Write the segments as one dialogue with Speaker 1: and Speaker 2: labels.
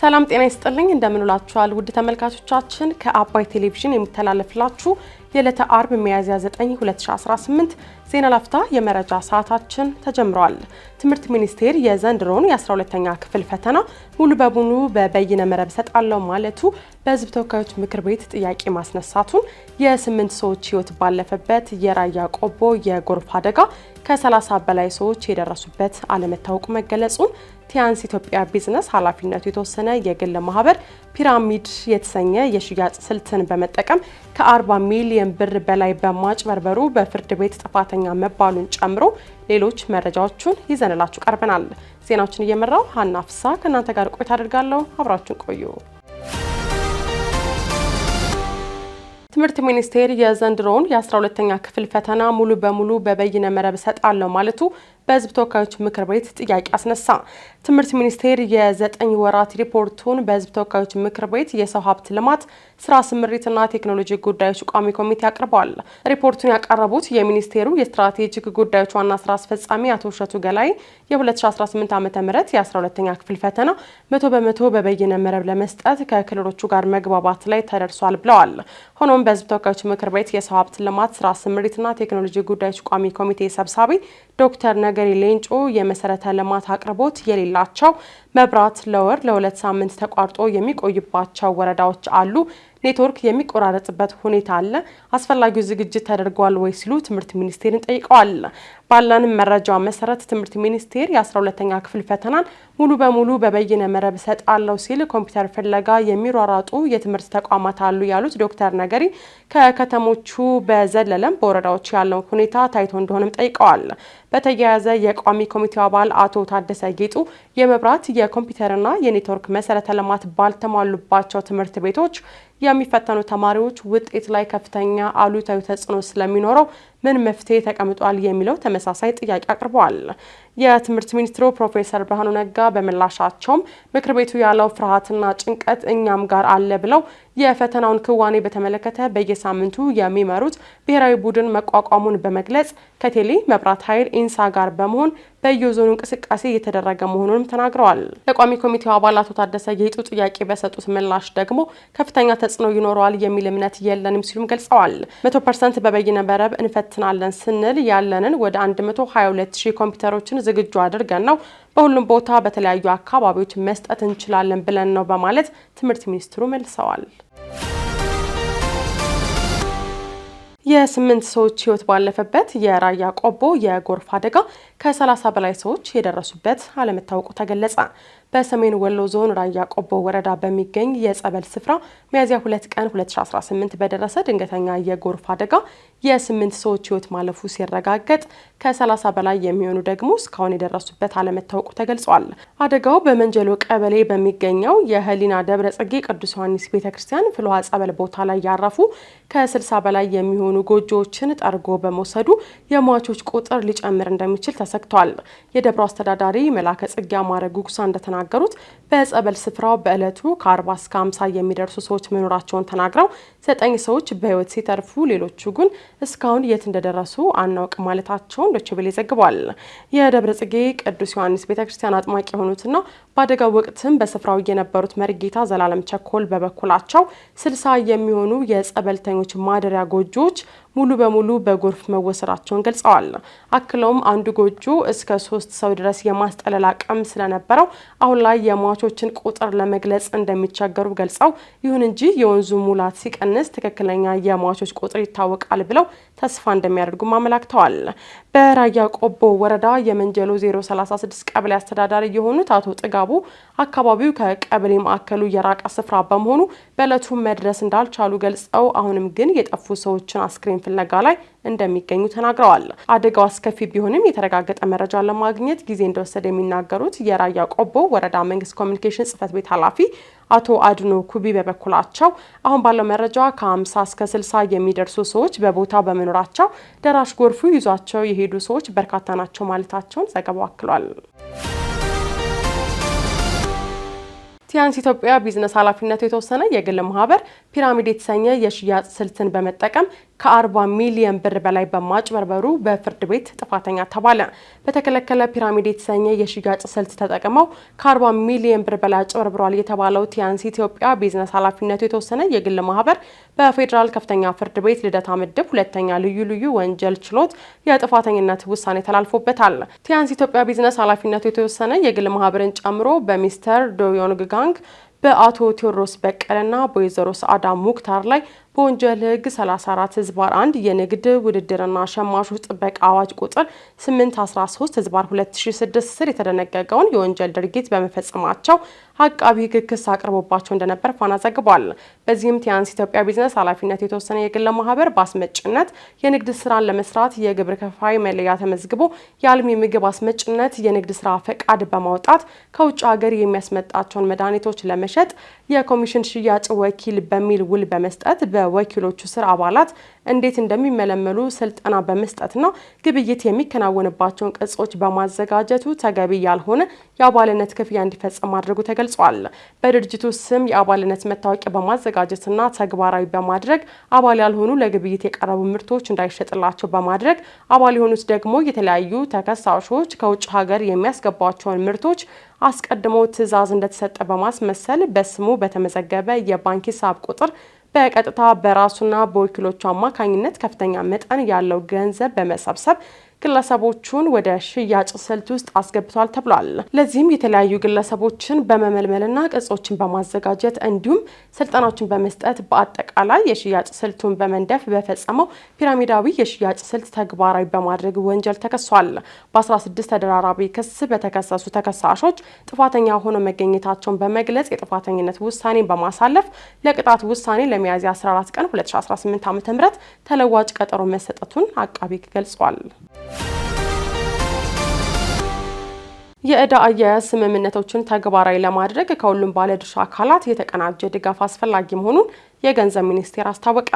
Speaker 1: ሰላም ጤና ይስጥልኝ እንደምንላችኋል ውድ ተመልካቾቻችን ከአባይ ቴሌቪዥን የሚተላለፍላችሁ የዕለተ አርብ ሚያዝያ 9 2018 ዜና ላፍታ የመረጃ ሰዓታችን ተጀምሯል። ትምህርት ሚኒስቴር የዘንድሮውን የ12ኛ ክፍል ፈተና ሙሉ በሙሉ በበይነ መረብ ሰጣለው ማለቱ በሕዝብ ተወካዮች ምክር ቤት ጥያቄ ማስነሳቱን የ8 ሰዎች ሕይወት ባለፈበት የራያ ቆቦ የጎርፍ አደጋ ከ30 በላይ ሰዎች የደረሱበት አለመታወቁ መገለጹን ቲያንስ ኢትዮጵያ ቢዝነስ ኃላፊነቱ የተወሰነ የግል ማህበር ፒራሚድ የተሰኘ የሽያጭ ስልትን በመጠቀም ከ40 ሚሊዮን ብር በላይ በማጭበርበሩ በፍርድ ቤት ጥፋተኛ መባሉን ጨምሮ ሌሎች መረጃዎችን ይዘንላችሁ ቀርበናል። ዜናዎችን እየመራው ሀና ፍሳ ከእናንተ ጋር ቆይታ አድርጋለሁ። አብራችሁን ቆዩ። ትምህርት ሚኒስቴር የዘንድሮውን የ12ኛ ክፍል ፈተና ሙሉ በሙሉ በበይነ መረብ ሰጣለው ማለቱ በሕዝብ ተወካዮች ምክር ቤት ጥያቄ አስነሳ። ትምህርት ሚኒስቴር የ9 ወራት ሪፖርቱን በሕዝብ ተወካዮች ምክር ቤት የሰው ሀብት ልማት ስራ ስምሪትና ቴክኖሎጂ ጉዳዮች ቋሚ ኮሚቴ አቅርበዋል። ሪፖርቱን ያቀረቡት የሚኒስቴሩ የስትራቴጂክ ጉዳዮች ዋና ስራ አስፈጻሚ አቶ እሸቱ ገላይ የ2018 ዓ.ም የ12ኛ ክፍል ፈተና 100% በበይነ መረብ ለመስጠት ከክልሎቹ ጋር መግባባት ላይ ተደርሷል ብለዋል። ሆኖም በሕዝብ ተወካዮች ምክር ቤት የሰው ሀብት ልማት ስራ ስምሪትና ቴክኖሎጂ ጉዳዮች ቋሚ ኮሚቴ ሰብሳቢ ዶክተር ነገሪ ሌንጮ የመሰረተ ልማት አቅርቦት የሌላቸው መብራት ለወር ለ2 ሳምንት ተቋርጦ የሚቆይባቸው ወረዳዎች አሉ፣ ኔትወርክ የሚቆራረጥበት ሁኔታ አለ፣ አስፈላጊው ዝግጅት ተደርጓል ወይ ሲሉ ትምህርት ሚኒስቴርን ጠይቀዋል። ባለን መረጃ መሰረት ትምህርት ሚኒስቴር የ12ኛ ክፍል ፈተናን ሙሉ በሙሉ በበይነ መረብ ሰጣለው ሲል ኮምፒውተር ፍለጋ የሚሯሯጡ የትምህርት ተቋማት አሉ ያሉት ዶክተር ነገሪ ከከተሞቹ በዘለለም በወረዳዎች ያለው ሁኔታ ታይቶ እንደሆነም ጠይቀዋል። በተያያዘ የቋሚ ኮሚቴው አባል አቶ ታደሰ ጌጡ የመብራት የኮምፒውተርና የኔትወርክ መሰረተ ልማት ባልተሟሉባቸው ትምህርት ቤቶች የሚፈተኑ ተማሪዎች ውጤት ላይ ከፍተኛ አሉታዊ ተጽዕኖ ስለሚኖረው ምን መፍትሄ ተቀምጧል የሚለው ተመሳሳይ ጥያቄ አቅርበዋል። የትምህርት ሚኒስትሩ ፕሮፌሰር ብርሃኑ ነጋ በምላሻቸውም ምክር ቤቱ ያለው ፍርሃትና ጭንቀት እኛም ጋር አለ ብለው የፈተናውን ክዋኔ በተመለከተ በየሳምንቱ የሚመሩት ብሔራዊ ቡድን መቋቋሙን በመግለጽ ከቴሌ መብራት ኃይል ኢንሳ ጋር በመሆን በየዞኑ እንቅስቃሴ እየተደረገ መሆኑንም ተናግረዋል። ለቋሚ ኮሚቴው አባል አቶ ታደሰ ጌጡ ጥያቄ በሰጡት ምላሽ ደግሞ ከፍተኛ ተጽዕኖ ይኖረዋል የሚል እምነት የለንም ሲሉም ገልጸዋል። 100% በበይነ መረብ እንፈትናለን ስንል ያለንን ወደ 122,000 ኮምፒውተሮችን ዝግጁ አድርገን ነው በሁሉም ቦታ በተለያዩ አካባቢዎች መስጠት እንችላለን ብለን ነው በማለት ትምህርት ሚኒስትሩ መልሰዋል። የ8 ሰዎች ሕይወት ባለፈበት የራያ ቆቦ የጎርፍ አደጋ ከ30 በላይ ሰዎች የደረሱበት አለመታወቁ ተገለጸ። በሰሜን ወሎ ዞን ራያ ቆቦ ወረዳ በሚገኝ የጸበል ስፍራ ሚያዝያ 2 ቀን 2018 በደረሰ ድንገተኛ የጎርፍ አደጋ የ8 ሰዎች ሕይወት ማለፉ ሲረጋገጥ ከ30 በላይ የሚሆኑ ደግሞ እስካሁን የደረሱበት አለመታወቁ ተገልጿል። አደጋው በመንጀሎ ቀበሌ በሚገኘው የህሊና ደብረ ጽጌ ቅዱስ ዮሐንስ ቤተክርስቲያን ፍልውሃ ጸበል ቦታ ላይ ያረፉ ከ60 በላይ የሚሆኑ ጎጆዎችን ጠርጎ በመውሰዱ የሟቾች ቁጥር ሊጨምር እንደሚችል ተሰግቷል። የደብሩ አስተዳዳሪ መላከ ጽጌ አማረ ጉጉሳ እንደተናገሩት በጸበል ስፍራው በዕለቱ ከ40 እስከ 50 የሚደርሱ ሰዎች መኖራቸውን ተናግረው 9 ሰዎች በህይወት ሲተርፉ ሌሎቹ ግን እስካሁን የት እንደደረሱ አናውቅ ማለታቸውን ዶችቤሌ ዘግቧል። የደብረ ጽጌ ቅዱስ ዮሐንስ ቤተክርስቲያን አጥማቂ የሆኑትና በአደጋው ወቅትም በስፍራው የነበሩት መርጌታ ዘላለም ቸኮል በበኩላቸው 60 የሚሆኑ የጸበልተኞች ማደሪያ ጎጆዎች ሙሉ በሙሉ በጎርፍ መወሰዳቸውን ገልጸዋል። አክለውም አንዱ ጎጆ እስከ 3 ሰው ድረስ የማስጠለል አቅም ስለነበረው አሁን ላይ የሟቾችን ቁጥር ለመግለጽ እንደሚቸገሩ ገልጸው ይሁን እንጂ የወንዙ ሙላት ሲቀንስ ትክክለኛ የሟቾች ቁጥር ይታወቃል ብለው ተስፋ እንደሚያደርጉም አመላክተዋል። በራያ ቆቦ ወረዳ የመንጀሎ 036 ቀበሌ አስተዳዳሪ የሆኑት አቶ ጥጋቡ አካባቢው ከቀበሌ ማዕከሉ የራቀ ስፍራ በመሆኑ በዕለቱ መድረስ እንዳልቻሉ ገልጸው አሁንም ግን የጠፉ ሰዎችን አስክሬን ፍለጋ ላይ እንደሚገኙ ተናግረዋል። አደጋው አስከፊ ቢሆንም የተረጋገጠ መረጃ ለማግኘት ጊዜ እንደወሰደ የሚናገሩት የራያ ቆቦ ወረዳ መንግስት ኮሚኒኬሽን ጽህፈት ቤት ኃላፊ አቶ አድኖ ኩቢ በበኩላቸው አሁን ባለው መረጃ ከ50 እስከ 60 የሚደርሱ ሰዎች በቦታው በመኖራቸው ደራሽ ጎርፉ ይዟቸው የሄዱ ሰዎች በርካታ ናቸው ማለታቸውን ዘገባው አክሏል። ቲያንስ ኢትዮጵያ ቢዝነስ ኃላፊነቱ የተወሰነ የግል ማህበር ፒራሚድ የተሰኘ የሽያጭ ስልትን በመጠቀም ከ40 ሚሊዮን ብር በላይ በማጭበርበሩ በፍርድ ቤት ጥፋተኛ ተባለ። በተከለከለ ፒራሚድ የተሰኘ የሽያጭ ስልት ተጠቅመው ከ40 ሚሊዮን ብር በላይ አጭበርብሯል የተባለው ቲያንስ ኢትዮጵያ ቢዝነስ ኃላፊነቱ የተወሰነ የግል ማህበር በፌዴራል ከፍተኛ ፍርድ ቤት ልደታ ምድብ ሁለተኛ ልዩ ወንጀል ችሎት የጥፋተኝነት ውሳኔ ተላልፎበታል። ቲያንስ ኢትዮጵያ ቢዝነስ ኃላፊነቱ የተወሰነ የግል ማህበርን ጨምሮ በሚስተር ዶዮንግ ጋንግ በአቶ ቴዎድሮስ በቀለና በወይዘሮ ሰዓዳ ሙክታር ላይ በወንጀል ሕግ 34/1 የንግድ ውድድርና ሸማቾች ጥበቃ አዋጅ ቁጥር 813/2006 ስር የተደነገገውን የወንጀል ድርጊት በመፈጸማቸው አቃቢ ሕግ ክስ አቅርቦባቸው እንደነበር ፋና ዘግቧል። በዚህም ቲያንስ ኢትዮጵያ ቢዝነስ ኃላፊነቱ የተወሰነ የግል ማህበር በአስመጭነት የንግድ ስራን ለመስራት የግብር ከፋይ መለያ ተመዝግቦ የአልሚ ምግብ አስመጭነት የንግድ ስራ ፈቃድ በማውጣት ከውጭ ሀገር የሚያስመጣቸውን መድኃኒቶች ለመሸጥ የኮሚሽን ሽያጭ ወኪል በሚል ውል በመስጠት በወኪሎቹ ስር አባላት እንዴት እንደሚመለመሉ ስልጠና በመስጠትና ግብይት የሚከናወንባቸውን ቅጾች በማዘጋጀቱ ተገቢ ያልሆነ የአባልነት ክፍያ እንዲፈጸም ማድረጉ ተገልጿል። በድርጅቱ ስም የአባልነት መታወቂያ በማዘጋጀትና ተግባራዊ በማድረግ አባል ያልሆኑ ለግብይት የቀረቡ ምርቶች እንዳይሸጥላቸው በማድረግ አባል የሆኑት ደግሞ የተለያዩ ተከሳሾች ከውጭ ሀገር የሚያስገቧቸውን ምርቶች አስቀድሞ ትዕዛዝ እንደተሰጠ በማስመሰል በስሙ በተመዘገበ የባንክ ሂሳብ ቁጥር በቀጥታ በራሱና በወኪሎቹ አማካኝነት ከፍተኛ መጠን ያለው ገንዘብ በመሰብሰብ ግለሰቦቹን ወደ ሽያጭ ስልት ውስጥ አስገብቷል ተብሏል። ለዚህም የተለያዩ ግለሰቦችን በመመልመልና ቅጾችን በማዘጋጀት እንዲሁም ስልጠናዎችን በመስጠት በአጠቃላይ የሽያጭ ስልቱን በመንደፍ በፈጸመው ፒራሚዳዊ የሽያጭ ስልት ተግባራዊ በማድረግ ወንጀል ተከሷል። በ16 ተደራራቢ ክስ በተከሰሱ ተከሳሾች ጥፋተኛ ሆነው መገኘታቸውን በመግለጽ የጥፋተኝነት ውሳኔን በማሳለፍ ለቅጣት ውሳኔ ለሚያዝያ 14 ቀን 2018 ዓ.ም ተለዋጭ ቀጠሮ መሰጠቱን አቃቢ ገልጿል። የዕዳ አያያዝ ስምምነቶችን ተግባራዊ ለማድረግ ከሁሉም ባለድርሻ አካላት የተቀናጀ ድጋፍ አስፈላጊ መሆኑን የገንዘብ ሚኒስቴር አስታወቀ።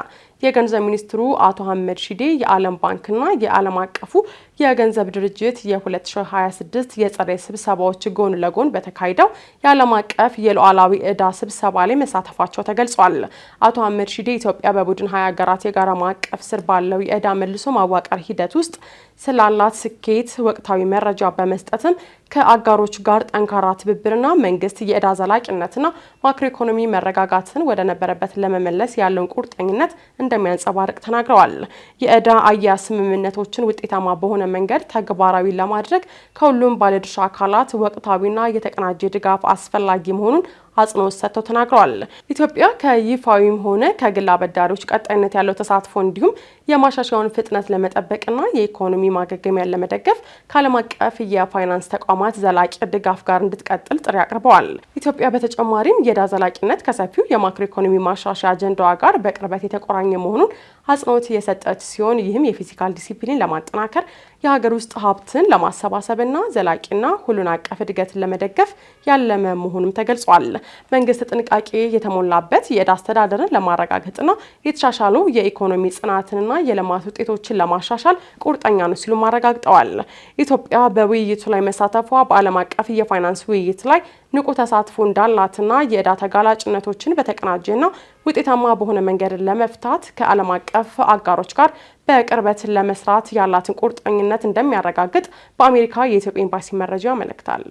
Speaker 1: የገንዘብ ሚኒስትሩ አቶ አህመድ ሺዴ የዓለም ባንክና የዓለም አቀፉ የገንዘብ ድርጅት የ2026 የጸደይ ስብሰባዎች ጎን ለጎን በተካሄደው የዓለም አቀፍ የሉዓላዊ ዕዳ ስብሰባ ላይ መሳተፋቸው ተገልጿል። አቶ አህመድ ሺዴ ኢትዮጵያ በቡድን 20 ሀገራት የጋራ ማዕቀፍ ስር ባለው የዕዳ መልሶ ማዋቀር ሂደት ውስጥ ስላላት ስኬት ወቅታዊ መረጃ በመስጠትም ከአጋሮች ጋር ጠንካራ ትብብርና መንግስት የዕዳ ዘላቂነትና ማክሮ ኢኮኖሚ መረጋጋትን ወደ ነበረበት ለመመለስ ያለውን ቁርጠኝነት እንደሚያንጸባርቅ ተናግረዋል። የዕዳ አያያዝ ስምምነቶችን ውጤታማ በሆነ መንገድ ተግባራዊ ለማድረግ ከሁሉም ባለድርሻ አካላት ወቅታዊና የተቀናጀ ድጋፍ አስፈላጊ መሆኑን አጽንኦት ሰጥተው ተናግረዋል። ኢትዮጵያ ከይፋዊም ሆነ ከግል አበዳሪዎች ቀጣይነት ያለው ተሳትፎ እንዲሁም የማሻሻያውን ፍጥነት ለመጠበቅና የኢኮኖሚ ማገገሚያን ለመደገፍ ከዓለም አቀፍ የፋይናንስ ተቋማት ዘላቂ ድጋፍ ጋር እንድትቀጥል ጥሪ አቅርበዋል። ኢትዮጵያ በተጨማሪም የዕዳ ዘላቂነት ከሰፊው የማክሮ ኢኮኖሚ ማሻሻያ አጀንዳዋ ጋር በቅርበት የተቆራኘ መሆኑን አጽንኦት የሰጠች ሲሆን ይህም የፊስካል ዲሲፕሊን ለማጠናከር የሀገር ውስጥ ሀብትን ለማሰባሰብና ዘላቂና ሁሉን አቀፍ እድገትን ለመደገፍ ያለመ መሆኑም ተገልጿል። መንግስት ጥንቃቄ የተሞላበት የዕዳ አስተዳደርን ለማረጋገጥና የተሻሻሉ የኢኮኖሚ ጽናትንና የልማት ውጤቶችን ለማሻሻል ቁርጠኛ ነው ሲሉ አረጋግጠዋል። ኢትዮጵያ በውይይቱ ላይ መሳተፏ በዓለም አቀፍ የፋይናንስ ውይይት ላይ ንቁ ተሳትፎ እንዳላትና የዕዳ ተጋላጭነቶችን በተቀናጀና ውጤታማ በሆነ መንገድ ለመፍታት ከዓለም አቀፍ አጋሮች ጋር በቅርበት ለመስራት ያላትን ቁርጠኝነት እንደሚያረጋግጥ በአሜሪካ የኢትዮጵያ ኤምባሲ መረጃ ያመለክታል።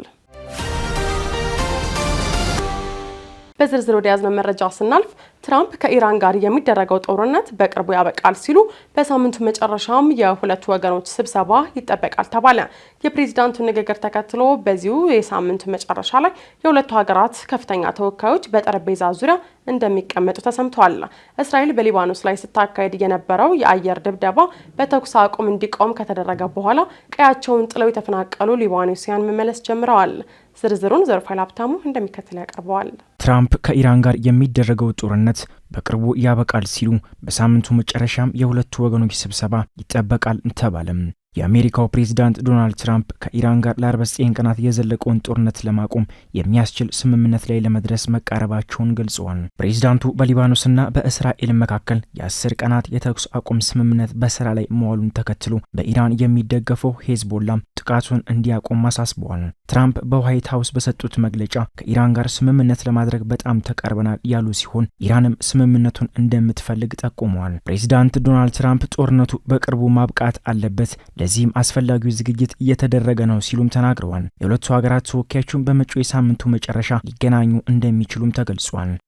Speaker 1: በዝርዝር ወደ ያዝነው መረጃ ስናልፍ ትራምፕ ከኢራን ጋር የሚደረገው ጦርነት በቅርቡ ያበቃል ሲሉ በሳምንቱ መጨረሻም የሁለቱ ወገኖች ስብሰባ ይጠበቃል ተባለ። የፕሬዝዳንቱ ንግግር ተከትሎ በዚሁ የሳምንቱ መጨረሻ ላይ የሁለቱ ሀገራት ከፍተኛ ተወካዮች በጠረጴዛ ዙሪያ እንደሚቀመጡ ተሰምቷል። እስራኤል በሊባኖስ ላይ ስታካሄድ የነበረው የአየር ድብደባ በተኩስ አቁም እንዲቆም ከተደረገ በኋላ ቀያቸውን ጥለው የተፈናቀሉ ሊባኖሲያን መመለስ ጀምረዋል። ዝርዝሩን ዘርፋይል ሀብታሙ እንደሚከተል ያቀርበዋል።
Speaker 2: ትራምፕ ከኢራን ጋር የሚደረገው ጦርነት በቅርቡ ያበቃል ሲሉ በሳምንቱ መጨረሻም የሁለቱ ወገኖች ስብሰባ ይጠበቃል ተባለም። የአሜሪካው ፕሬዝዳንት ዶናልድ ትራምፕ ከኢራን ጋር ለ49 ቀናት የዘለቀውን ጦርነት ለማቆም የሚያስችል ስምምነት ላይ ለመድረስ መቃረባቸውን ገልጸዋል። ፕሬዝዳንቱ በሊባኖስና በእስራኤል መካከል የ10 ቀናት የተኩስ አቁም ስምምነት በስራ ላይ መዋሉን ተከትሎ በኢራን የሚደገፈው ሄዝቦላም ጥቃቱን እንዲያቆም አሳስበዋል። ትራምፕ በዋይት ሀውስ በሰጡት መግለጫ ከኢራን ጋር ስምምነት ለማድረግ በጣም ተቃርበናል ያሉ ሲሆን ኢራንም ስምምነቱን እንደምትፈልግ ጠቁመዋል። ፕሬዝዳንት ዶናልድ ትራምፕ ጦርነቱ በቅርቡ ማብቃት አለበት፣ ለዚህም አስፈላጊው ዝግጅት እየተደረገ ነው ሲሉም ተናግረዋል። የሁለቱ ሀገራት ተወካዮቹም በመጪው የሳምንቱ መጨረሻ ሊገናኙ እንደሚችሉም ተገልጿል።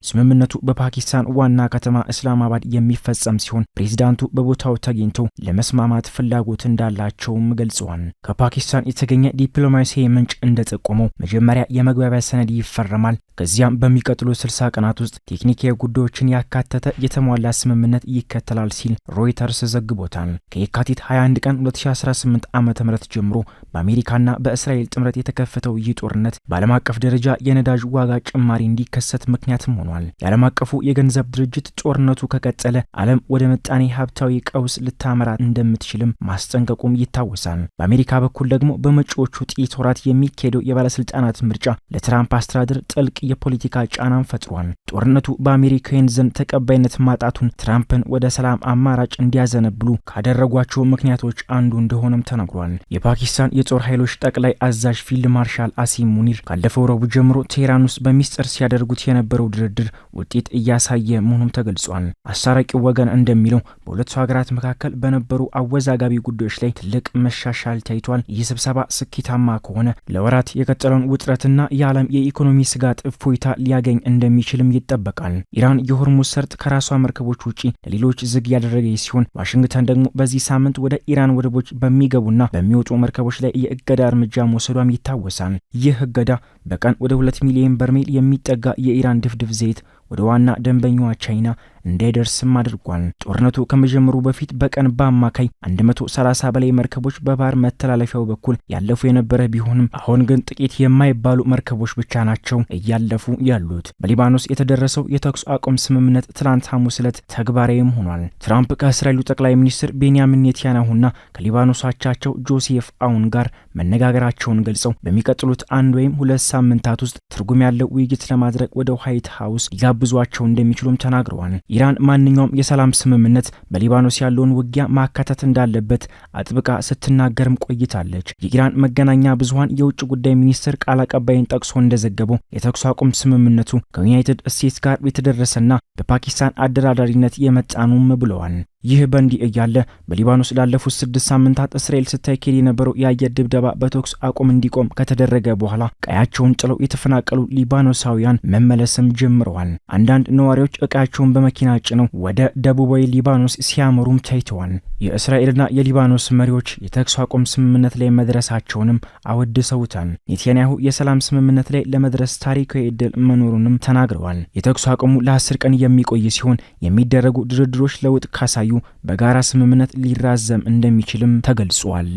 Speaker 2: ስምምነቱ በፓኪስታን ዋና ከተማ እስላማባድ የሚፈጸም ሲሆን ፕሬዝዳንቱ በቦታው ተገኝተው ለመስማማት ፍላጎት እንዳላቸውም ገልጸዋል። ከፓኪስታን የተገኘ ዲፕሎማሲያዊ ምንጭ እንደጠቆመው መጀመሪያ የመግባቢያ ሰነድ ይፈረማል። ከዚያም በሚቀጥሉት 60 ቀናት ውስጥ ቴክኒካዊ ጉዳዮችን ያካተተ የተሟላ ስምምነት ይከተላል ሲል ሮይተርስ ዘግቦታል። ከየካቲት 21 ቀን 2018 ዓ.ም ጀምሮ በአሜሪካና በእስራኤል ጥምረት የተከፈተው ይህ ጦርነት በዓለም አቀፍ ደረጃ የነዳጅ ዋጋ ጭማሪ እንዲከሰት ምክንያትም ሆኗል። የዓለም አቀፉ የገንዘብ ድርጅት ጦርነቱ ከቀጠለ ዓለም ወደ ምጣኔ ሀብታዊ ቀውስ ልታመራ እንደምትችልም ማስጠንቀቁም ይታወሳል። በአሜሪካ በኩል ደግሞ በመጪዎቹ ጥቂት ወራት የሚካሄደው የባለስልጣናት ምርጫ ለትራምፕ አስተዳደር ጥልቅ የፖለቲካ ጫናን ፈጥሯል። ጦርነቱ በአሜሪካውያን ዘንድ ተቀባይነት ማጣቱን ትራምፕን ወደ ሰላም አማራጭ እንዲያዘነብሉ ካደረጓቸው ምክንያቶች አንዱ እንደሆነም ተነግሯል። የፓኪስታን የጦር ኃይሎች ጠቅላይ አዛዥ ፊልድ ማርሻል አሲም ሙኒር ካለፈው ረቡዕ ጀምሮ ቴህራን ውስጥ በሚስጥር ሲያደርጉት የነበረው ድርድር ውጤት እያሳየ መሆኑም ተገልጿል። አስታራቂው ወገን እንደሚለው በሁለቱ ሀገራት መካከል በነበሩ አወዛጋቢ ጉዳዮች ላይ ትልቅ መሻሻል ታይቷል። ይህ ስብሰባ ስኬታማ ከሆነ ለወራት የቀጠለውን ውጥረትና የዓለም የኢኮኖሚ ስጋት እፎይታ ሊያገኝ እንደሚችልም ይጠበቃል። ኢራን የሆርሙዝ ሰርጥ ከራሷ መርከቦች ውጪ ለሌሎች ዝግ ያደረገች ሲሆን ዋሽንግተን ደግሞ በዚህ ሳምንት ወደ ኢራን ወደቦች በሚገቡና በሚወጡ መርከቦች ላይ የእገዳ እርምጃ መውሰዷም ይታወሳል። ይህ እገዳ በቀን ወደ 2 ሚሊዮን በርሜል የሚጠጋ የኢራን ድፍድፍ ዘይት ወደ ዋና ደንበኛዋ ቻይና እንዳይደርስም አድርጓል። ጦርነቱ ከመጀመሩ በፊት በቀን በአማካይ 130 በላይ መርከቦች በባህር መተላለፊያው በኩል ያለፉ የነበረ ቢሆንም አሁን ግን ጥቂት የማይባሉ መርከቦች ብቻ ናቸው እያለፉ ያሉት። በሊባኖስ የተደረሰው የተኩስ አቁም ስምምነት ትላንት ሐሙስ ዕለት ተግባራዊም ሆኗል። ትራምፕ ከእስራኤሉ ጠቅላይ ሚኒስትር ቤንያሚን ኔታንያሁና ከሊባኖስ አቻቸው ጆሴፍ አውን ጋር መነጋገራቸውን ገልጸው በሚቀጥሉት 1 ወይም 2 ሳምንታት ውስጥ ትርጉም ያለው ውይይት ለማድረግ ወደ ዋይት ሀውስ ሊጋብዟቸው እንደሚችሉም ተናግረዋል። ኢራን ማንኛውም የሰላም ስምምነት በሊባኖስ ያለውን ውጊያ ማካተት እንዳለበት አጥብቃ ስትናገርም ቆይታለች። የኢራን መገናኛ ብዙኃን የውጭ ጉዳይ ሚኒስትር ቃል አቀባይን ጠቅሶ እንደዘገበው የተኩስ አቁም ስምምነቱ ከዩናይትድ ስቴትስ ጋር የተደረሰና በፓኪስታን አደራዳሪነት የመጣ ነውም ብለዋል። ይህ በእንዲህ እያለ በሊባኖስ ላለፉት 6 ሳምንታት እስራኤል ስታካሄድ የነበረው የአየር ድብደባ በተኩስ አቁም እንዲቆም ከተደረገ በኋላ ቀያቸውን ጥለው የተፈናቀሉ ሊባኖሳውያን መመለስም ጀምረዋል። አንዳንድ ነዋሪዎች እቃቸውን በመኪና ጭነው ወደ ደቡባዊ ሊባኖስ ሲያመሩም ታይተዋል። የእስራኤልና የሊባኖስ መሪዎች የተኩስ አቁም ስምምነት ላይ መድረሳቸውንም አወድሰውታል። ኔታንያሁ የሰላም ስምምነት ላይ ለመድረስ ታሪካዊ ዕድል መኖሩንም ተናግረዋል። የተኩስ አቁሙ ለ10 ቀን የሚቆይ ሲሆን የሚደረጉ ድርድሮች ለውጥ ካሳዩ በጋራ ስምምነት ሊራዘም እንደሚችልም ተገልጿል።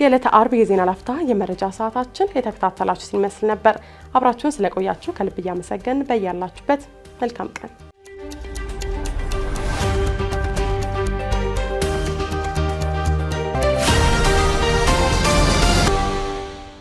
Speaker 1: የዕለተ አርብ የዜና ላፍታ የመረጃ ሰዓታችን የተከታተላችሁ ሲመስል ነበር። አብራችሁን ስለቆያችሁ ከልብ እያመሰገን በያላችሁበት መልካም ቀን